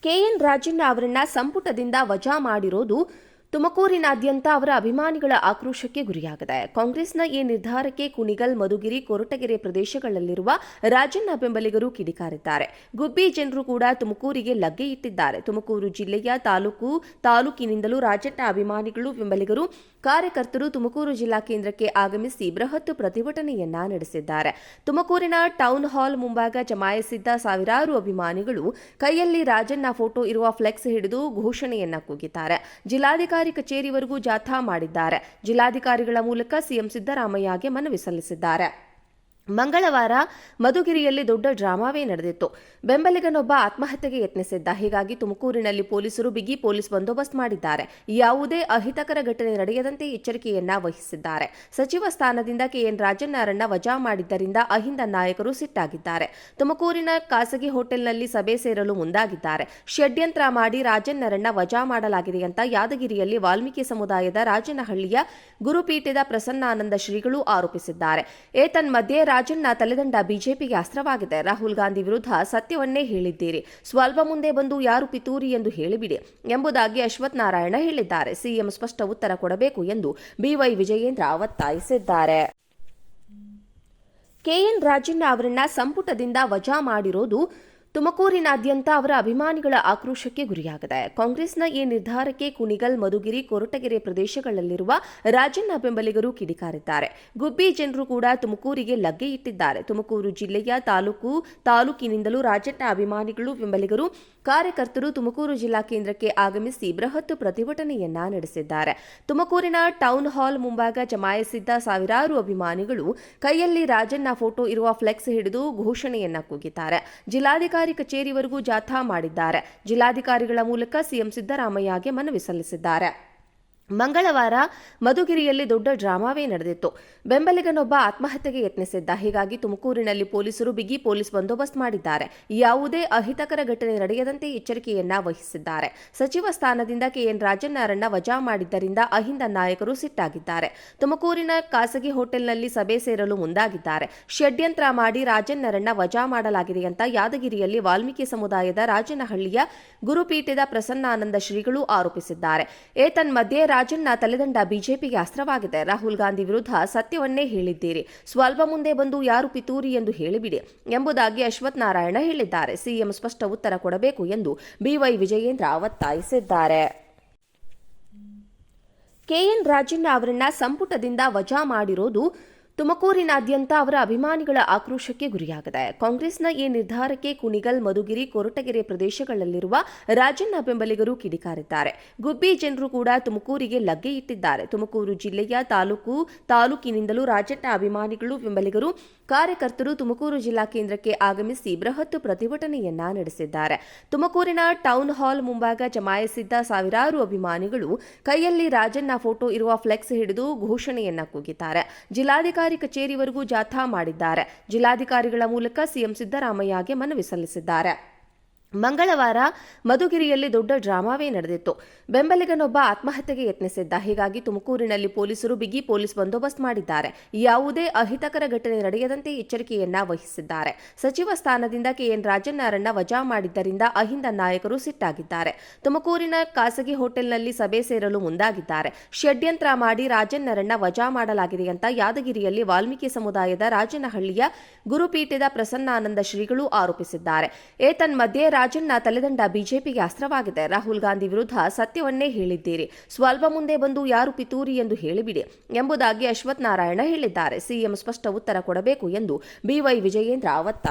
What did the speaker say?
K N Rajanna ಅವರನ್ನ ಸಂಪುಟದಿಂದ ವಜಾ ಮಾಡಿರೋದು ತುಮಕೂರಿನಾದ್ಯಂತ ಅವರ ಅಭಿಮಾನಿಗಳ ಆಕ್ರೋಶಕ್ಕೆ ಗುರಿಯಾಗಿದೆ. ಕಾಂಗ್ರೆಸ್ನ ಈ ನಿರ್ಧಾರಕ್ಕೆ ಕುಣಿಗಲ್, ಮಧುಗಿರಿ, ಕೊರಟಗೆರೆ ಪ್ರದೇಶಗಳಲ್ಲಿರುವ ರಾಜಣ್ಣ ಬೆಂಬಲಿಗರು ಕಿಡಿಕಾರಿದ್ದಾರೆ. ಗುಬ್ಬಿ ಜನರು ಕೂಡ ತುಮಕೂರಿಗೆ ಲಗ್ಗೆ ಇಟ್ಟಿದ್ದಾರೆ. ತುಮಕೂರು ಜಿಲ್ಲೆಯ ತಾಲೂಕಿನಿಂದಲೂ ರಾಜಣ್ಣ ಅಭಿಮಾನಿಗಳು, ಬೆಂಬಲಿಗರು, ಕಾರ್ಯಕರ್ತರು ತುಮಕೂರು ಜಿಲ್ಲಾ ಕೇಂದ್ರಕ್ಕೆ ಆಗಮಿಸಿ ಬೃಹತ್ ಪ್ರತಿಭಟನೆಯನ್ನ ನಡೆಸಿದ್ದಾರೆ. ತುಮಕೂರಿನ ಟೌನ್ ಹಾಲ್ ಮುಂಭಾಗ ಜಮಾಯಿಸಿದ್ದ ಸಾವಿರಾರು ಅಭಿಮಾನಿಗಳು ಕೈಯಲ್ಲಿ ರಾಜಣ್ಣ ಫೋಟೋ ಇರುವ ಫ್ಲೆಕ್ಸ್ ಹಿಡಿದು ಘೋಷಣೆಯನ್ನ ಕೂಗಿದ್ದಾರೆ. ಜಿಲ್ಲಾಧಿಕಾರಿ ಕಚೇರಿವರೆಗೂ ಜಾಥಾ ಮಾಡಿದ್ದಾರೆ. ಜಿಲ್ಲಾಧಿಕಾರಿಗಳ ಮೂಲಕ ಸಿಎಂ ಸಿದ್ದರಾಮಯ್ಯಗೆ ಮನವಿ ಸಲ್ಲಿಸಿದ್ದಾರೆ. ಮಂಗಳವಾರ ಮಧುಗಿರಿಯಲ್ಲಿ ದೊಡ್ಡ ಡ್ರಾಮಾವೇ ನಡೆದಿತ್ತು. ಬೆಂಬಲಿಗನೊಬ್ಬ ಆತ್ಮಹತ್ಯೆಗೆ ಯತ್ನಿಸಿದ್ದ. ಹೀಗಾಗಿ ತುಮಕೂರಿನಲ್ಲಿ ಪೊಲೀಸರು ಬಿಗಿ ಪೊಲೀಸ್ ಬಂದೋಬಸ್ತ್ ಮಾಡಿದ್ದಾರೆ. ಯಾವುದೇ ಅಹಿತಕರ ಘಟನೆ ನಡೆಯದಂತೆ ಎಚ್ಚರಿಕೆಯನ್ನ ವಹಿಸಿದ್ದಾರೆ. ಸಚಿವ ಸ್ಥಾನದಿಂದ ಕೆಎನ್ ರಾಜಣ್ಣರನ್ನ ವಜಾ ಮಾಡಿದ್ದರಿಂದ ಅಹಿಂದ ನಾಯಕರು ಸಿಟ್ಟಾಗಿದ್ದಾರೆ. ತುಮಕೂರಿನ ಖಾಸಗಿ ಹೋಟೆಲ್ನಲ್ಲಿ ಸಭೆ ಸೇರಲು ಮುಂದಾಗಿದ್ದಾರೆ. ಷಡ್ಯಂತ್ರ ಮಾಡಿ ರಾಜಣ್ಣರನ್ನ ವಜಾ ಮಾಡಲಾಗಿದೆ ಅಂತ ಯಾದಗಿರಿಯಲ್ಲಿ ವಾಲ್ಮೀಕಿ ಸಮುದಾಯದ ರಾಜನಹಳ್ಳಿಯ ಗುರುಪೀಠದ ಪ್ರಸನ್ನಾನಂದ ಶ್ರೀಗಳು ಆರೋಪಿಸಿದ್ದಾರೆ. ಏತನ್ಮಧ್ಯೆ ರಾಜಣ್ಣ ತಲೆದಂಡ ಬಿಜೆಪಿಗೆ ಅಸ್ತ್ರವಾಗಿದೆ. ರಾಹುಲ್ ಗಾಂಧಿ ವಿರುದ್ಧ ಸತ್ಯವನ್ನೇ ಹೇಳಿದ್ದೀರಿ, ಸ್ವಲ್ಪ ಮುಂದೆ ಬಂದು ಯಾರು ಪಿತೂರಿ ಎಂದು ಹೇಳಿಬಿಡಿ ಎಂಬುದಾಗಿ ಅಶ್ವಥ್ ನಾರಾಯಣ ಹೇಳಿದ್ದಾರೆ. ಸಿಎಂ ಸ್ಪಷ್ಟ ಉತ್ತರ ಕೊಡಬೇಕು ಎಂದು ಬಿವೈ ವಿಜಯೇಂದ್ರ ಒತ್ತಾಯಿಸಿದ್ದಾರೆ. ಕೆಎನ್ ರಾಜಣ್ಣ ಅವರನ್ನ ಸಂಪುಟದಿಂದ ವಜಾ ಮಾಡಿರೋದು ತುಮಕೂರಿನಾದ್ಯಂತ ಅವರ ಅಭಿಮಾನಿಗಳ ಆಕ್ರೋಶಕ್ಕೆ ಗುರಿಯಾಗಿದೆ. ಕಾಂಗ್ರೆಸ್ನ ಈ ನಿರ್ಧಾರಕ್ಕೆ ಕುಣಿಗಲ್, ಮಧುಗಿರಿ, ಕೊರಟಗೆರೆ ಪ್ರದೇಶಗಳಲ್ಲಿರುವ ರಾಜಣ್ಣ ಬೆಂಬಲಿಗರು ಕಿಡಿಕಾರಿದ್ದಾರೆ. ಗುಬ್ಬಿ ಜನರು ಕೂಡ ತುಮಕೂರಿಗೆ ಲಗ್ಗೆ ಇಟ್ಟಿದ್ದಾರೆ. ತುಮಕೂರು ಜಿಲ್ಲೆಯ ತಾಲೂಕಿನಿಂದಲೂ ರಾಜಣ್ಣ ಅಭಿಮಾನಿಗಳು, ಬೆಂಬಲಿಗರು, ಕಾರ್ಯಕರ್ತರು ತುಮಕೂರು ಜಿಲ್ಲಾ ಕೇಂದ್ರಕ್ಕೆ ಆಗಮಿಸಿ ಬೃಹತ್ ಪ್ರತಿಭಟನೆಯನ್ನ ನಡೆಸಿದ್ದಾರೆ. ತುಮಕೂರಿನ ಟೌನ್ ಹಾಲ್ ಮುಂಭಾಗ ಜಮಾಯಿಸಿದ್ದ ಸಾವಿರಾರು ಅಭಿಮಾನಿಗಳು ಕೈಯಲ್ಲಿ ರಾಜಣ್ಣ ಫೋಟೋ ಇರುವ ಫ್ಲೆಕ್ಸ್ ಹಿಡಿದು ಘೋಷಣೆಯನ್ನ ಕೂಗಿದ್ದಾರೆ. ಜಿಲ್ಲಾಧಿಕಾರಿ ಕಚೇರಿವರೆಗೂ ಜಾಥಾ ಮಾಡಿದ್ದಾರೆ. ಜಿಲ್ಲಾಧಿಕಾರಿಗಳ ಮೂಲಕ ಸಿಎಂ ಸಿದ್ದರಾಮಯ್ಯಗೆ ಮನವಿ ಸಲ್ಲಿಸಿದ್ದಾರೆ. ಮಂಗಳವಾರ ಮಧುಗಿರಿಯಲ್ಲಿ ದೊಡ್ಡ ಡ್ರಾಮಾವೇ ನಡೆದಿತ್ತು. ಬೆಂಬಲಿಗನೊಬ್ಬ ಆತ್ಮಹತ್ಯೆಗೆ ಯತ್ನಿಸಿದ್ದ. ಹೀಗಾಗಿ ತುಮಕೂರಿನಲ್ಲಿ ಪೊಲೀಸರು ಬಿಗಿ ಪೊಲೀಸ್ ಬಂದೋಬಸ್ತ್ ಮಾಡಿದ್ದಾರೆ. ಯಾವುದೇ ಅಹಿತಕರ ಘಟನೆ ನಡೆಯದಂತೆ ಎಚ್ಚರಿಕೆಯನ್ನ ವಹಿಸಿದ್ದಾರೆ. ಸಚಿವ ಸ್ಥಾನದಿಂದ ಕೆಎನ್ ರಾಜಣ್ಣರನ್ನ ವಜಾ ಮಾಡಿದ್ದರಿಂದ ಅಹಿಂದ ನಾಯಕರು ಸಿಟ್ಟಾಗಿದ್ದಾರೆ. ತುಮಕೂರಿನ ಖಾಸಗಿ ಹೋಟೆಲ್ನಲ್ಲಿ ಸಭೆ ಸೇರಲು ಮುಂದಾಗಿದ್ದಾರೆ. ಷಡ್ಯಂತ್ರ ಮಾಡಿ ರಾಜಣ್ಣರನ್ನ ವಜಾ ಮಾಡಲಾಗಿದೆ ಅಂತ ಯಾದಗಿರಿಯಲ್ಲಿ ವಾಲ್ಮೀಕಿ ಸಮುದಾಯದ ರಾಜನಹಳ್ಳಿಯ ಗುರುಪೀಠದ ಪ್ರಸನ್ನಾನಂದ ಶ್ರೀಗಳು ಆರೋಪಿಸಿದ್ದಾರೆ. ಏತನ್ಮಧ್ಯೆ ರಾಜಣ್ಣ ತಲೆದಂಡ ಬಿಜೆಪಿಗೆ ಅಸ್ತ್ರವಾಗಿದೆ. ರಾಹುಲ್ ಗಾಂಧಿ ವಿರುದ್ಧ ಸತ್ಯವನ್ನೇ ಹೇಳಿದ್ದೀರಿ, ಸ್ವಲ್ಪ ಮುಂದೆ ಬಂದು ಯಾರು ಪಿತೂರಿ ಎಂದು ಹೇಳಿಬಿಡಿ ಎಂಬುದಾಗಿ ಅಶ್ವಥ್ ನಾರಾಯಣ ಹೇಳಿದ್ದಾರೆ. ಸಿಎಂ ಸ್ಪಷ್ಟ ಉತ್ತರ ಕೊಡಬೇಕು ಎಂದು ಬಿವೈ ವಿಜಯೇಂದ್ರ ಒತ್ತಾಯಿಸಿದ್ದಾರೆ. ಕೆಎನ್ ರಾಜಣ್ಣ ಅವರನ್ನ ಸಂಪುಟದಿಂದ ವಜಾ ಮಾಡಿರೋದು ತುಮಕೂರಿನಾದ್ಯಂತ ಅವರ ಅಭಿಮಾನಿಗಳ ಆಕ್ರೋಶಕ್ಕೆ ಗುರಿಯಾಗಿದೆ. ಕಾಂಗ್ರೆಸ್ನ ಈ ನಿರ್ಧಾರಕ್ಕೆ ಕುಣಿಗಲ್, ಮಧುಗಿರಿ, ಕೊರಟಗೆರೆ ಪ್ರದೇಶಗಳಲ್ಲಿರುವ ರಾಜಣ್ಣ ಬೆಂಬಲಿಗರು ಕಿಡಿಕಾರಿದ್ದಾರೆ. ಗುಬ್ಬಿ ಜನರು ಕೂಡ ತುಮಕೂರಿಗೆ ಲಗ್ಗೆ ಇಟ್ಟಿದ್ದಾರೆ. ತುಮಕೂರು ಜಿಲ್ಲೆಯ ತಾಲೂಕಿನಿಂದಲೂ ರಾಜಣ್ಣ ಅಭಿಮಾನಿಗಳು, ಬೆಂಬಲಿಗರು, ಕಾರ್ಯಕರ್ತರು ತುಮಕೂರು ಜಿಲ್ಲಾ ಕೇಂದ್ರಕ್ಕೆ ಆಗಮಿಸಿ ಬೃಹತ್ ಪ್ರತಿಭಟನೆಯನ್ನ ನಡೆಸಿದ್ದಾರೆ. ತುಮಕೂರಿನ ಟೌನ್ ಹಾಲ್ ಮುಂಭಾಗ ಜಮಾಯಿಸಿದ್ದ ಸಾವಿರಾರು ಅಭಿಮಾನಿಗಳು ಕೈಯಲ್ಲಿ ರಾಜಣ್ಣ ಫೋಟೋ ಇರುವ ಫ್ಲೆಕ್ಸ್ ಹಿಡಿದು ಘೋಷಣೆಯನ್ನ ಕೂಗಿದ್ದಾರೆ. ಜಿಲ್ಲಾಧಿಕಾರಿ ಕಚೇರಿವರೆಗೂ ಜಾಥಾ ಮಾಡಿದ್ದಾರೆ. ಜಿಲ್ಲಾಧಿಕಾರಿಗಳ ಮೂಲಕ ಸಿಎಂ ಸಿದ್ದರಾಮಯ್ಯಗೆ ಮನವಿ ಸಲ್ಲಿಸಿದ್ದಾರೆ. ಮಂಗಳವಾರ ಮಧುಗಿರಿಯಲ್ಲಿ ದೊಡ್ಡ ಡ್ರಾಮಾವೇ ನಡೆದಿತ್ತು. ಬೆಂಬಲಿಗನೊಬ್ಬ ಆತ್ಮಹತ್ಯೆಗೆ ಯತ್ನಿಸಿದ್ದ. ಹೀಗಾಗಿ ತುಮಕೂರಿನಲ್ಲಿ ಪೊಲೀಸರು ಬಿಗಿ ಪೊಲೀಸ್ ಬಂದೋಬಸ್ತ್ ಮಾಡಿದ್ದಾರೆ. ಯಾವುದೇ ಅಹಿತಕರ ಘಟನೆ ನಡೆಯದಂತೆ ಎಚ್ಚರಿಕೆಯನ್ನ ವಹಿಸಿದ್ದಾರೆ. ಸಚಿವ ಸ್ಥಾನದಿಂದ ಕೆಎನ್ ರಾಜಣ್ಣರನ್ನ ವಜಾ ಮಾಡಿದ್ದರಿಂದ ಅಹಿಂದ ನಾಯಕರು ಸಿಟ್ಟಾಗಿದ್ದಾರೆ. ತುಮಕೂರಿನ ಖಾಸಗಿ ಹೋಟೆಲ್ನಲ್ಲಿ ಸಭೆ ಸೇರಲು ಮುಂದಾಗಿದ್ದಾರೆ. ಷಡ್ಯಂತ್ರ ಮಾಡಿ ರಾಜಣ್ಣರನ್ನ ವಜಾ ಮಾಡಲಾಗಿದೆ ಅಂತ ಯಾದಗಿರಿಯಲ್ಲಿ ವಾಲ್ಮೀಕಿ ಸಮುದಾಯದ ರಾಜನಹಳ್ಳಿಯ ಗುರುಪೀಠದ ಪ್ರಸನ್ನಾನಂದ ಶ್ರೀಗಳು ಆರೋಪಿಸಿದ್ದಾರೆ. ಏತನ್ಮಧ್ಯೆ ರಾಜಣ್ಣ ತಲೆದಂಡ ಬಿಜೆಪಿಗೆ ಅಸ್ತ್ರವಾಗಿದೆ. ರಾಹುಲ್ ಗಾಂಧಿ ವಿರುದ್ಧ ಸತ್ಯವನ್ನೇ ಹೇಳಿದ್ದೀರಿ, ಸ್ವಲ್ಪ ಮುಂದೆ ಬಂದು ಯಾರು ಪಿತೂರಿ ಎಂದು ಹೇಳಿಬಿಡಿ ಎಂಬುದಾಗಿ ಅಶ್ವಥ್ ನಾರಾಯಣ ಹೇಳಿದ್ದಾರೆ. ಸಿಎಂ ಸ್ಪಷ್ಟ ಉತ್ತರ ಕೊಡಬೇಕು ಎಂದು ಬಿವೈ ವಿಜಯೇಂದ್ರ ಒತ್ತಾಯಿಸಿದ್ದಾರೆ.